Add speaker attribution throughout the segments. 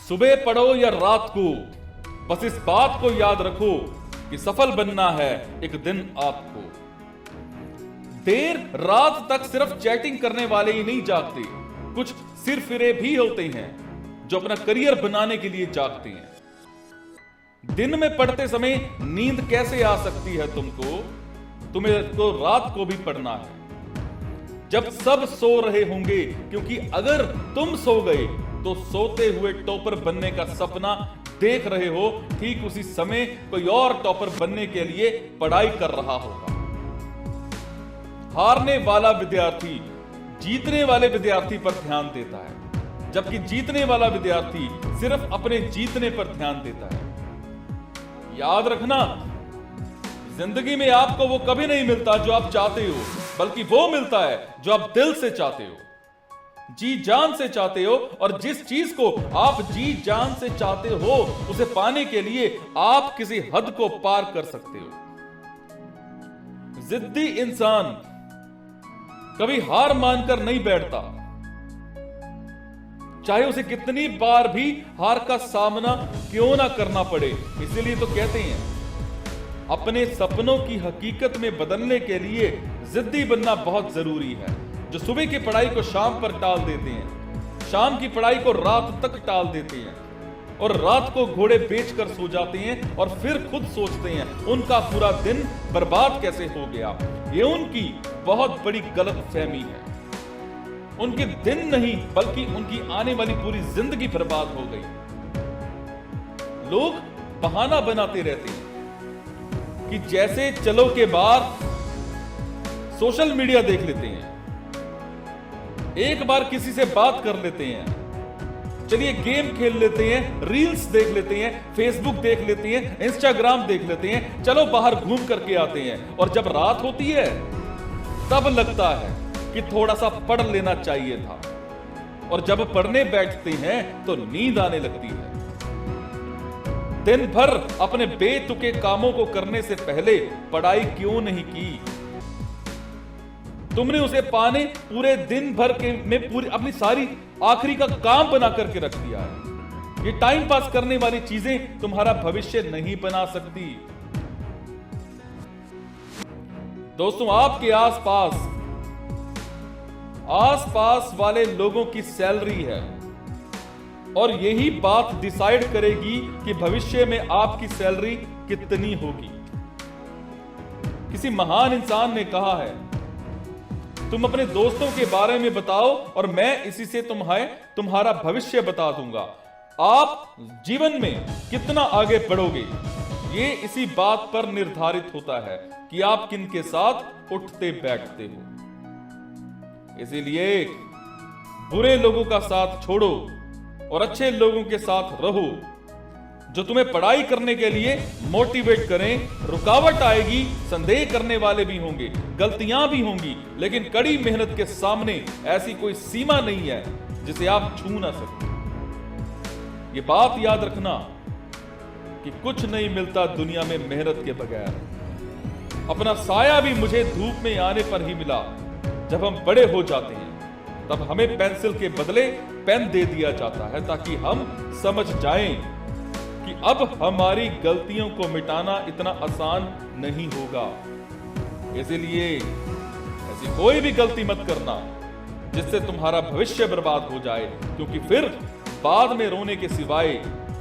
Speaker 1: सुबह पढ़ो या रात को, बस इस बात को याद रखो कि सफल बनना है एक दिन आपको। देर रात तक सिर्फ चैटिंग करने वाले ही नहीं जागते, कुछ सिरफिरे भी होते हैं जो अपना करियर बनाने के लिए जागते हैं। दिन में पढ़ते समय नींद कैसे आ सकती है तुमको? तुम्हें तो रात को भी पढ़ना है जब सब सो रहे होंगे, क्योंकि अगर तुम सो गए तो सोते हुए टॉपर बनने का सपना देख रहे हो, ठीक उसी समय कोई और टॉपर बनने के लिए पढ़ाई कर रहा होगा। हारने वाला विद्यार्थी जीतने वाले विद्यार्थी पर ध्यान देता है, जबकि जीतने वाला विद्यार्थी सिर्फ अपने जीतने पर ध्यान देता है। याद रखना, जिंदगी में आपको वो कभी नहीं मिलता जो आप चाहते हो, बल्कि वो मिलता है जो आप दिल से चाहते हो, जी जान से चाहते हो। और जिस चीज को आप जी जान से चाहते हो, उसे पाने के लिए आप किसी हद को पार कर सकते हो। जिद्दी इंसान कभी हार मानकर नहीं बैठता, चाहे उसे कितनी बार भी हार का सामना क्यों ना करना पड़े। इसीलिए तो कहते हैं, अपने सपनों की हकीकत में बदलने के लिए जिद्दी बनना बहुत जरूरी है। जो सुबह की पढ़ाई को शाम पर टाल देते हैं, शाम की पढ़ाई को रात तक टाल देते हैं और रात को घोड़े बेचकर सो जाते हैं और फिर खुद सोचते हैं उनका पूरा दिन बर्बाद कैसे हो गया। ये उनकी बहुत बड़ी गलतफहमी है। उनके दिन नहीं, बल्कि उनकी आने वाली पूरी जिंदगी बर्बाद हो गई। लोग बहाना बनाते रहते हैं कि जैसे चलो के बाद सोशल मीडिया देख लेते हैं, एक बार किसी से बात कर लेते हैं, चलिए गेम खेल लेते हैं, रील्स देख लेते हैं, फेसबुक देख लेते हैं, इंस्टाग्राम देख लेते हैं, चलो बाहर घूम करके आते हैं। और जब रात होती है तब लगता है कि थोड़ा सा पढ़ लेना चाहिए था, और जब पढ़ने बैठते हैं तो नींद आने लगती है। दिन भर अपने बेतुके कामों को करने से पहले पढ़ाई क्यों नहीं की? तुमने उसे पाने पूरे दिन भर के में पूरी अपनी सारी आखिरी का काम बना करके रख दिया है। ये टाइम पास करने वाली चीजें तुम्हारा भविष्य नहीं बना सकती। दोस्तों, आपके आसपास वाले लोगों की सैलरी है, और यही बात डिसाइड करेगी कि भविष्य में आपकी सैलरी कितनी होगी। किसी महान इंसान ने कहा है, तुम अपने दोस्तों के बारे में बताओ और मैं इसी से तुम्हारा भविष्य बता दूंगा। आप जीवन में कितना आगे बढ़ोगे, ये इसी बात पर निर्धारित होता है कि आप किन के साथ उठते बैठते हो। इसीलिए बुरे लोगों का साथ छोड़ो और अच्छे लोगों के साथ रहो, जो तुम्हें पढ़ाई करने के लिए मोटिवेट करें। रुकावट आएगी, संदेह करने वाले भी होंगे, गलतियां भी होंगी, लेकिन कड़ी मेहनत के सामने ऐसी कोई सीमा नहीं है जिसे आप छू ना सकें। ये बात याद रखना कि कुछ नहीं मिलता दुनिया में मेहनत के बगैर। अपना साया भी मुझे धूप में आने पर ही मिला। जब हम बड़े हो जाते हैं तब हमें पेंसिल के बदले पेन दे दिया जाता है, ताकि हम समझ जाएं कि अब हमारी गलतियों को मिटाना इतना आसान नहीं होगा। इसलिए ऐसी कोई भी गलती मत करना जिससे तुम्हारा भविष्य बर्बाद हो जाए, क्योंकि फिर बाद में रोने के सिवाय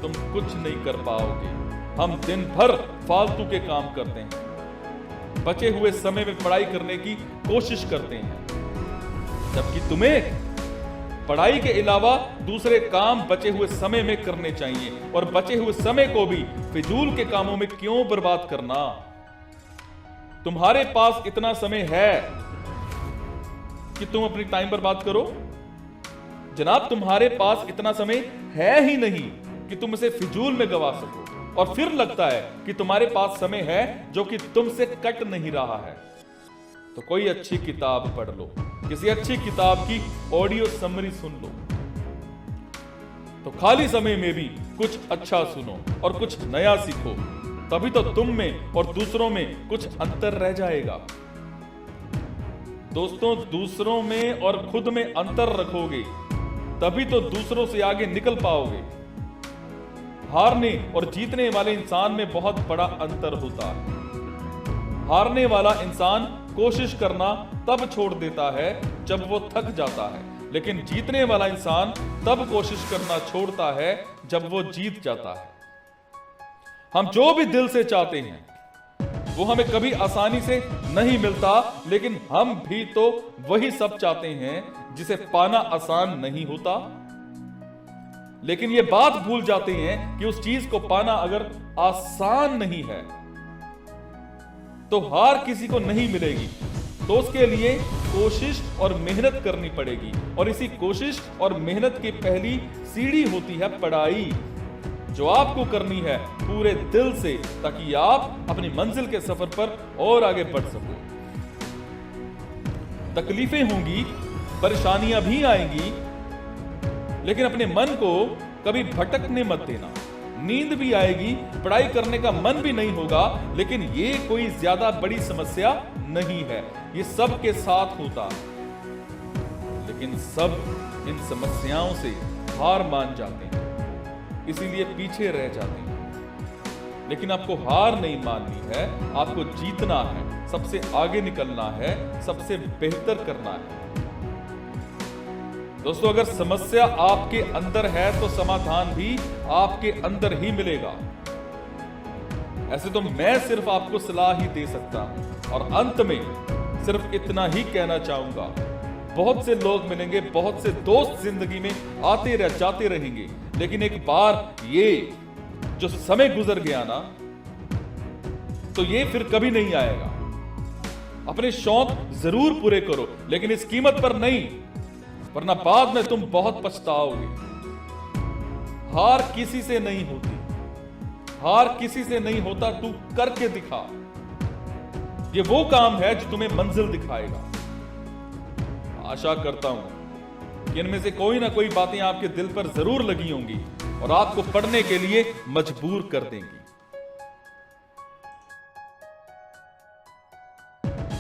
Speaker 1: तुम कुछ नहीं कर पाओगे। हम दिन भर फालतू के काम करते हैं, बचे हुए समय में पढ़ाई करने की कोशिश करते हैं, जबकि तुम्हें पढ़ाई के अलावा दूसरे काम बचे हुए समय में करने चाहिए। और बचे हुए समय को भी फिजूल के कामों में क्यों बर्बाद करना? तुम्हारे पास इतना समय है कि तुम अपनी टाइम बर्बाद करो? जनाब, तुम्हारे पास इतना समय है ही नहीं कि तुम इसे फिजूल में गवा सको, और फिर लगता है कि तुम्हारे पास समय है जो कि तुमसे कट नहीं रहा है। तो कोई अच्छी किताब पढ़ लो, किसी अच्छी किताब की ऑडियो समरी सुन लो। तो खाली समय में भी कुछ अच्छा सुनो और कुछ नया सीखो, तभी तो तुम में और दूसरों में कुछ अंतर रह जाएगा। दोस्तों, दूसरों में और खुद में अंतर रखोगे तभी तो दूसरों से आगे निकल पाओगे। हारने और जीतने वाले इंसान में बहुत बड़ा अंतर होता है। हारने वाला इंसान कोशिश करना तब छोड़ देता है जब वो थक जाता है, लेकिन जीतने वाला इंसान तब कोशिश करना छोड़ता है जब वो जीत जाता है। हम जो भी दिल से चाहते हैं वो हमें कभी आसानी से नहीं मिलता, लेकिन हम भी तो वही सब चाहते हैं जिसे पाना आसान नहीं होता। लेकिन ये बात भूल जाते हैं कि उस चीज को पाना अगर आसान नहीं है तो हार किसी को नहीं मिलेगी, तो उसके लिए कोशिश और मेहनत करनी पड़ेगी। और इसी कोशिश और मेहनत की पहली सीढ़ी होती है पढ़ाई, जो आपको करनी है पूरे दिल से, ताकि आप अपनी मंजिल के सफर पर और आगे बढ़ सको। तकलीफें होंगी, परेशानियां भी आएंगी, लेकिन अपने मन को कभी भटकने मत देना। नींद भी आएगी, पढ़ाई करने का मन भी नहीं होगा, लेकिन ये कोई ज्यादा बड़ी समस्या नहीं है, ये सब के साथ होता है। लेकिन सब इन समस्याओं से हार मान जाते हैं, इसीलिए पीछे रह जाते हैं। लेकिन आपको हार नहीं माननी है, आपको जीतना है, सबसे आगे निकलना है, सबसे बेहतर करना है। दोस्तों, अगर समस्या आपके अंदर है तो समाधान भी आपके अंदर ही मिलेगा। ऐसे तो मैं सिर्फ आपको सलाह ही दे सकता हूं, और अंत में सिर्फ इतना ही कहना चाहूंगा, बहुत से लोग मिलेंगे, बहुत से दोस्त जिंदगी में आते जाते रहेंगे, लेकिन एक बार ये जो समय गुजर गया ना, तो ये फिर कभी नहीं आएगा। अपने शौक जरूर पूरे करो, लेकिन इस कीमत पर नहीं, वरना बाद में तुम बहुत पछताओगे। हार किसी से नहीं होती, हार किसी से नहीं होता, तू करके दिखा। ये वो काम है जो तुम्हें मंजिल दिखाएगा। आशा करता हूं कि इनमें से कोई ना कोई बातें आपके दिल पर जरूर लगी होंगी और आपको पढ़ने के लिए मजबूर कर देंगी।